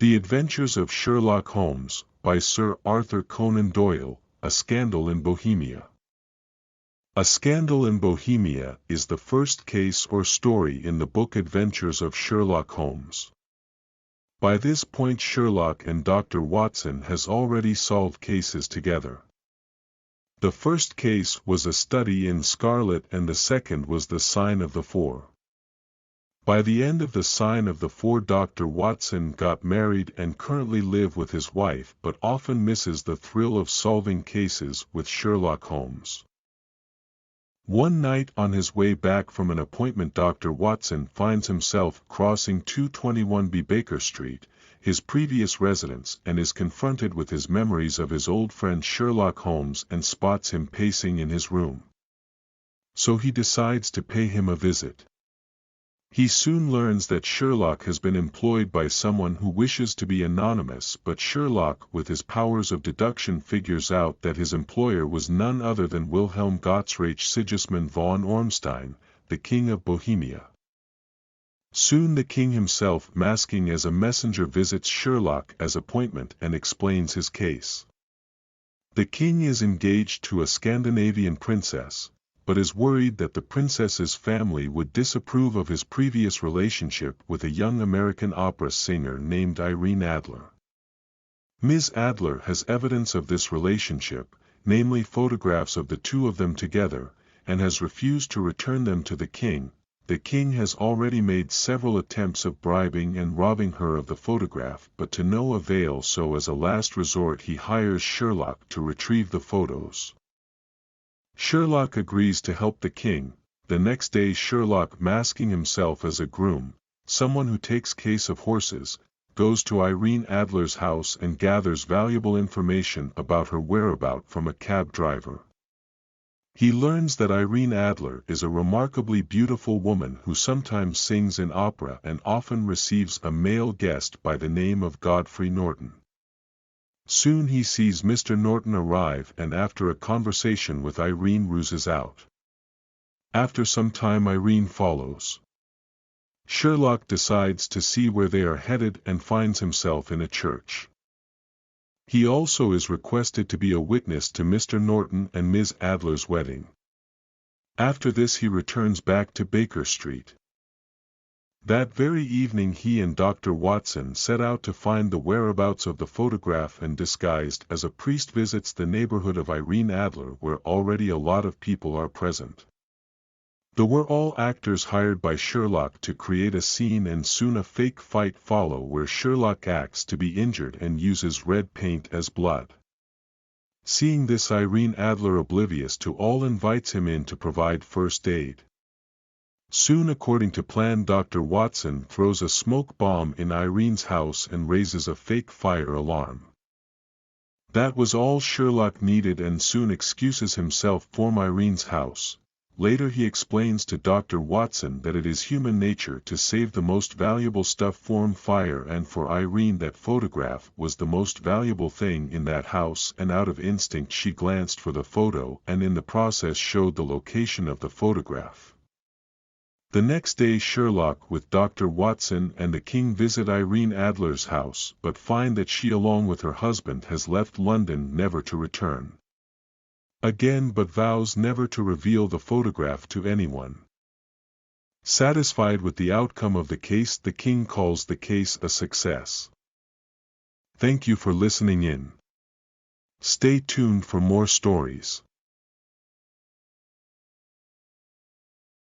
The Adventures of Sherlock Holmes, by Sir Arthur Conan Doyle, A Scandal in Bohemia. A Scandal in Bohemia is the first case or story in the book Adventures of Sherlock Holmes. By this point Sherlock and Dr. Watson has already solved cases together. The first case was a study in Scarlet and the second was the Sign of the Four. By the end of the Sign of the Four Dr. Watson got married and currently live with his wife but often misses the thrill of solving cases with Sherlock Holmes. One night on his way back from an appointment Dr. Watson finds himself crossing 221B Baker Street, his previous residence, and is confronted with his memories of his old friend Sherlock Holmes and spots him pacing in his room. So he decides to pay him a visit. He soon learns that Sherlock has been employed by someone who wishes to be anonymous, but Sherlock, with his powers of deduction, figures out that his employer was none other than Wilhelm Gottsreich Sigismund von Ormstein, the King of Bohemia. Soon the king himself, masking as a messenger, visits Sherlock as appointment and explains his case. The king is engaged to a Scandinavian princess, but is worried that the princess's family would disapprove of his previous relationship with a young American opera singer named Irene Adler. Ms. Adler has evidence of this relationship, namely photographs of the two of them together, and has refused to return them to the king. The king has already made several attempts of bribing and robbing her of the photograph, but to no avail, so as a last resort he hires Sherlock to retrieve the photos. Sherlock agrees to help the king. The next day Sherlock, masking himself as a groom, someone who takes case of horses, goes to Irene Adler's house and gathers valuable information about her whereabouts from a cab driver. He learns that Irene Adler is a remarkably beautiful woman who sometimes sings in opera and often receives a male guest by the name of Godfrey Norton. Soon he sees Mr. Norton arrive and after a conversation with Irene ruses out. After some time Irene follows. Sherlock decides to see where they are headed and finds himself in a church. He also is requested to be a witness to Mr. Norton and Ms. Adler's wedding. After this he returns back to Baker Street. That very evening he and Dr. Watson set out to find the whereabouts of the photograph and, disguised as a priest, visits the neighborhood of Irene Adler where already a lot of people are present. They were all actors hired by Sherlock to create a scene, and soon a fake fight follows where Sherlock acts to be injured and uses red paint as blood. Seeing this, Irene Adler, oblivious to all, invites him in to provide first aid. Soon, according to plan, Dr. Watson throws a smoke bomb in Irene's house and raises a fake fire alarm. That was all Sherlock needed and soon excuses himself from Irene's house. Later he explains to Dr. Watson that it is human nature to save the most valuable stuff from fire, and for Irene that photograph was the most valuable thing in that house, and out of instinct she glanced for the photo and in the process showed the location of the photograph. The next day Sherlock with Dr. Watson and the king visit Irene Adler's house but find that she along with her husband has left London never to return again, but vows never to reveal the photograph to anyone. Satisfied with the outcome of the case, the king calls the case a success. Thank you for listening in. Stay tuned for more stories.